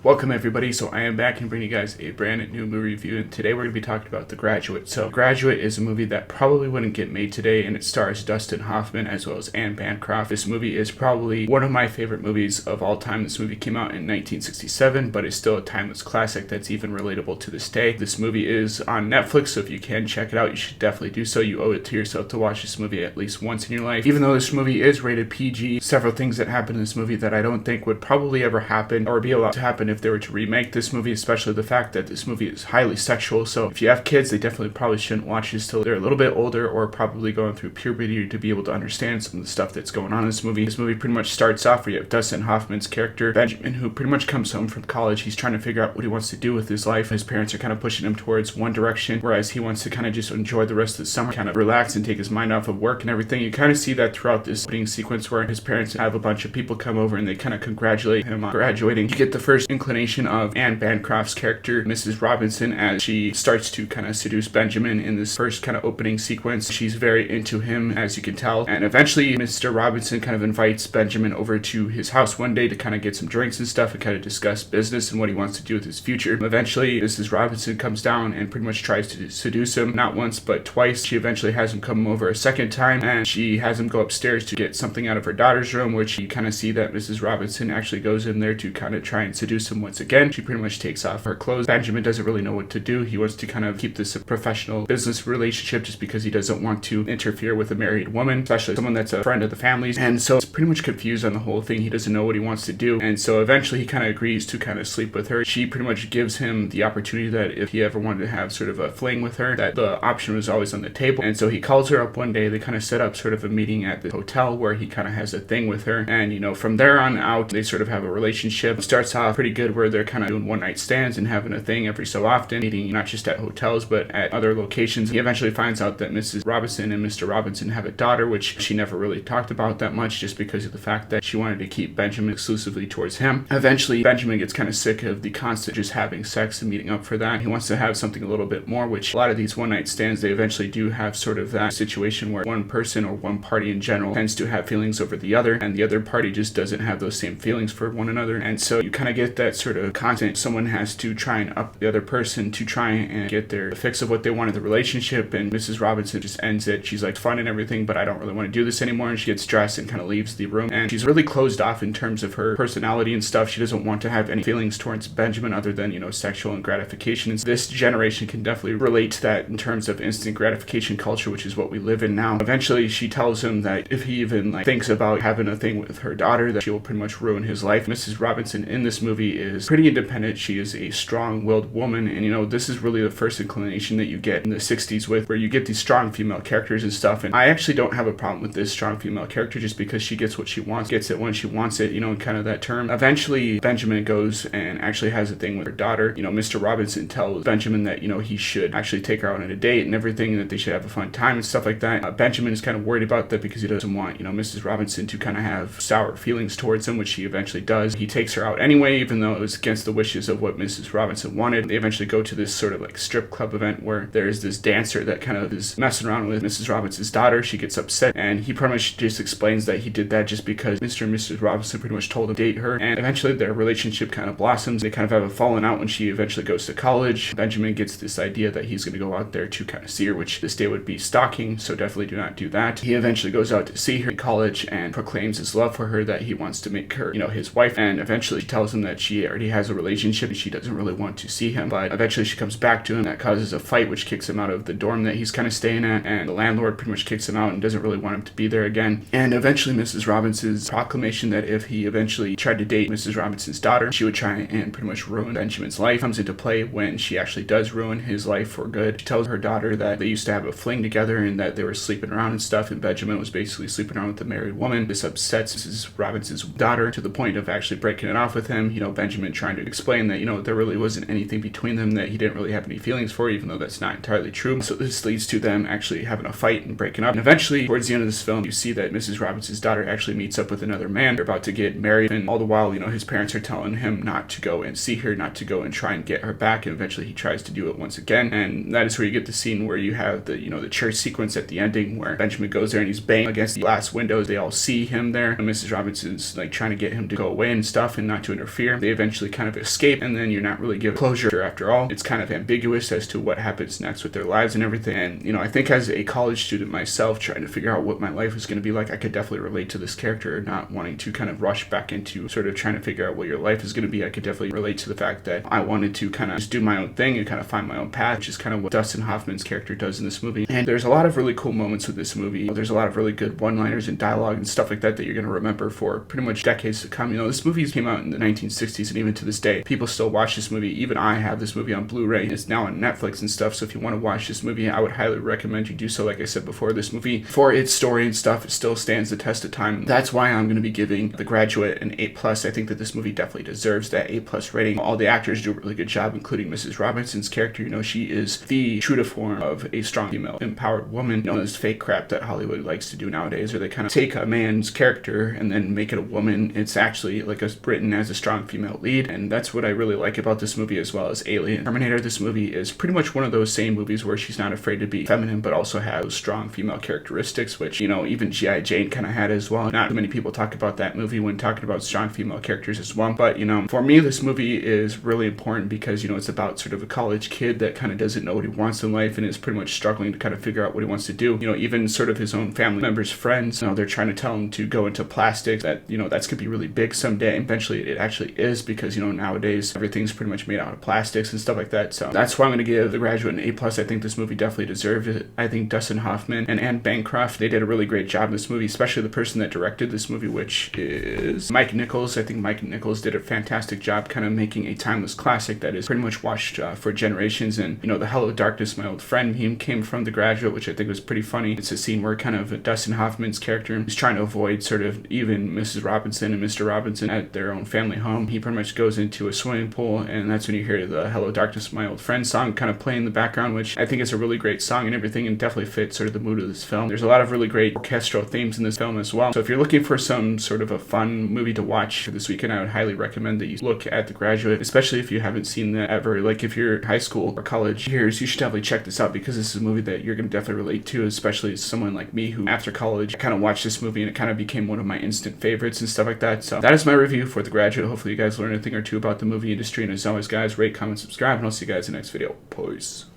Welcome everybody. So I am back and bringing you guys a brand new movie review, and today we're going to be talking about The Graduate. So The Graduate is a movie that probably wouldn't get made today, and it stars Dustin Hoffman as well as Anne Bancroft. This movie is probably one of my favorite movies of all time. This movie came out in 1967, but it's still a timeless classic that's even relatable to this day. This movie is on Netflix, so if you can check it out, you should definitely do so. You owe it to yourself to watch this movie at least once in your life. Even though this movie is rated PG, several things that happen in this movie that I don't think would probably ever happen or be allowed to happen if they were to remake this movie, especially the fact that this movie is highly sexual. So if you have kids, they definitely probably shouldn't watch this till they're a little bit older or probably going through puberty to be able to understand some of the stuff that's going on in this movie. This movie pretty much starts off where you have Dustin Hoffman's character, Benjamin, who pretty much comes home from college. He's trying to figure out what he wants to do with his life. His parents are kind of pushing him towards one direction, whereas he wants to kind of just enjoy the rest of the summer, kind of relax and take his mind off of work and everything. You kind of see that throughout this opening sequence where his parents have a bunch of people come over and they kind of congratulate him on graduating. You get the first inclination of Anne Bancroft's character, Mrs. Robinson, as she starts to kind of seduce Benjamin in this first kind of opening sequence. She's very into him, as you can tell, and eventually Mr. Robinson kind of invites Benjamin over to his house one day to kind of get some drinks and stuff and kind of discuss business and what he wants to do with his future. Eventually Mrs. Robinson comes down and pretty much tries to seduce him, not once but twice. She eventually has him come over a second time, and she has him go upstairs to get something out of her daughter's room, which you kind of see that Mrs. Robinson actually goes in there to kind of try and seduce him once again. She pretty much takes off her clothes. Benjamin doesn't really know what to do. He wants to kind of keep this a professional business relationship just because he doesn't want to interfere with a married woman, especially someone that's a friend of the family's. And so he's pretty much confused on the whole thing. He doesn't know what he wants to do. And so eventually he kind of agrees to kind of sleep with her. She pretty much gives him the opportunity that if he ever wanted to have sort of a fling with her, that the option was always on the table. And so he calls her up one day. They kind of set up sort of a meeting at the hotel where he kind of has a thing with her. And, you know, from there on out, they sort of have a relationship. It starts off pretty good where they're kind of doing one night stands and having a thing every so often, meeting not just at hotels but at other locations. He eventually finds out that Mrs. Robinson and Mr. Robinson have a daughter, which she never really talked about that much just because of the fact that she wanted to keep Benjamin exclusively towards him. Eventually Benjamin gets kind of sick of the constant just having sex and meeting up for that. He wants to have something a little bit more, which a lot of these one night stands, they eventually do have sort of that situation where one person or one party in general tends to have feelings over the other, and the other party just doesn't have those same feelings for one another. And so you kind of get that sort of constant, someone has to try and up the other person to try and get their fix of what they want in the relationship. And Mrs. Robinson just ends it. She's like, fun and everything, but I don't really want to do this anymore. And she gets dressed and kind of leaves the room. And she's really closed off in terms of her personality and stuff. She doesn't want to have any feelings towards Benjamin other than, you know, sexual and gratification. And this generation can definitely relate to that in terms of instant gratification culture, which is what we live in now. Eventually she tells him that if he even thinks about having a thing with her daughter, that she will pretty much ruin his life. Mrs. Robinson in this movie is pretty independent. She is a strong-willed woman, and you know, this is really the first inclination that you get in the 60s with where you get these strong female characters and stuff. And I actually don't have a problem with this strong female character just because she gets what she wants, gets it when she wants it, you know, kind of that term. Eventually Benjamin goes and actually has a thing with her daughter. You know, Mr. Robinson tells Benjamin that, you know, he should actually take her out on a date and everything, that they should have a fun time and stuff like that. Benjamin is kind of worried about that because he doesn't want, you know, Mrs. Robinson to kind of have sour feelings towards him, which she eventually does. He takes her out anyway, even though it was against the wishes of what Mrs. Robinson wanted. They eventually go to this sort of like strip club event where there's this dancer that kind of is messing around with Mrs. Robinson's daughter. She gets upset and he pretty much just explains that he did that just because Mr. and Mrs. Robinson pretty much told him to date her. And eventually their relationship kind of blossoms. They kind of have a falling out when she eventually goes to college. Benjamin gets this idea that he's going to go out there to kind of see her, which this day would be stalking, so definitely do not do that. He eventually goes out to see her in college and proclaims his love for her, that he wants to make her, you know, his wife. And eventually she tells him that she already has a relationship and she doesn't really want to see him. But eventually she comes back to him. That causes a fight, which kicks him out of the dorm that he's kind of staying at, and the landlord pretty much kicks him out and doesn't really want him to be there again. And eventually Mrs. Robinson's proclamation that if he eventually tried to date Mrs. Robinson's daughter, she would try and pretty much ruin Benjamin's life comes into play when she actually does ruin his life for good. She tells her daughter that they used to have a fling together and that they were sleeping around and stuff, and Benjamin was basically sleeping around with a married woman. This upsets Mrs. Robinson's daughter to the point of actually breaking it off with him. You know, Benjamin trying to explain that, you know, there really wasn't anything between them, that he didn't really have any feelings for her, even though that's not entirely true. So this leads to them actually having a fight and breaking up. And eventually, towards the end of this film, you see that Mrs. Robinson's daughter actually meets up with another man. They're about to get married, and all the while, you know, his parents are telling him not to go and see her, not to go and try and get her back. And eventually he tries to do it once again. And that is where you get the scene where you have the, you know, the church sequence at the ending where Benjamin goes there and he's banging against the glass windows. They all see him there, and Mrs. Robinson's like trying to get him to go away and stuff and not to interfere. They eventually kind of escape, and then you're not really given closure after all. It's kind of ambiguous as to what happens next with their lives and everything. And, you know, I think as a college student myself, trying to figure out what my life is going to be like, I could definitely relate to this character, not wanting to kind of rush back into sort of trying to figure out what your life is going to be. I could definitely relate to the fact that I wanted to kind of just do my own thing and kind of find my own path, which is kind of what Dustin Hoffman's character does in this movie. And there's a lot of really cool moments with this movie. There's a lot of really good one-liners and dialogue and stuff like that that you're going to remember for pretty much decades to come. You know, this movie came out in the 1960s, and even to this day, people still watch this movie. Even I have this movie on Blu-ray. It's now on Netflix and stuff, so if you want to watch this movie, I would highly recommend you do so. Like I said before, this movie, for its story and stuff, it still stands the test of time. That's why I'm going to be giving The Graduate an A+. I think that this movie definitely deserves that A+ rating. All the actors do a really good job, including Mrs. Robinson's character. You know, she is the true to form of a strong female empowered woman. You know, this fake crap that Hollywood likes to do nowadays, where they kind of take a man's character and then make it a woman. It's actually like written as a strong female lead, and that's what I really like about this movie, as well as Alien. Terminator, this movie is pretty much one of those same movies where she's not afraid to be feminine, but also has strong female characteristics, which, you know, even G.I. Jane kind of had as well. Not too many people talk about that movie when talking about strong female characters as well, but, you know, for me, this movie is really important because, you know, it's about sort of a college kid that kind of doesn't know what he wants in life and is pretty much struggling to kind of figure out what he wants to do. You know, even sort of his own family members, friends, you know, they're trying to tell him to go into plastics, that, you know, that's gonna be really big someday. And eventually it actually is, because, you know, nowadays everything's pretty much made out of plastics and stuff like that. So that's why I'm gonna give The Graduate an A+. I think this movie definitely deserved it. I think Dustin Hoffman and Anne Bancroft, they did a really great job in this movie, especially the person that directed this movie, which is Mike Nichols. I think Mike Nichols did a fantastic job kind of making a timeless classic that is pretty much watched for generations. And, you know, the Hello Darkness, My Old Friend meme came from The Graduate, which I think was pretty funny. It's a scene where kind of Dustin Hoffman's character is trying to avoid sort of even Mrs. Robinson and Mr. Robinson at their own family home. He pretty much goes into a swimming pool, and that's when you hear the Hello Darkness, My Old Friend song kind of playing in the background, which I think is a really great song and everything, and definitely fits sort of the mood of this film. There's a lot of really great orchestral themes in this film as well. So if you're looking for some sort of a fun movie to watch for this weekend, I would highly recommend that you look at The Graduate, especially if you haven't seen that ever. Like, if you're high school or college years, you should definitely check this out, because this is a movie that you're going to definitely relate to, especially as someone like me who, after college, kind of watched this movie and it kind of became one of my instant favorites and stuff like that. So that is my review for The Graduate. Hopefully you guys learned a thing or two about the movie industry, and as always, guys, rate, comment, subscribe, and I'll see you guys in the next video. Peace.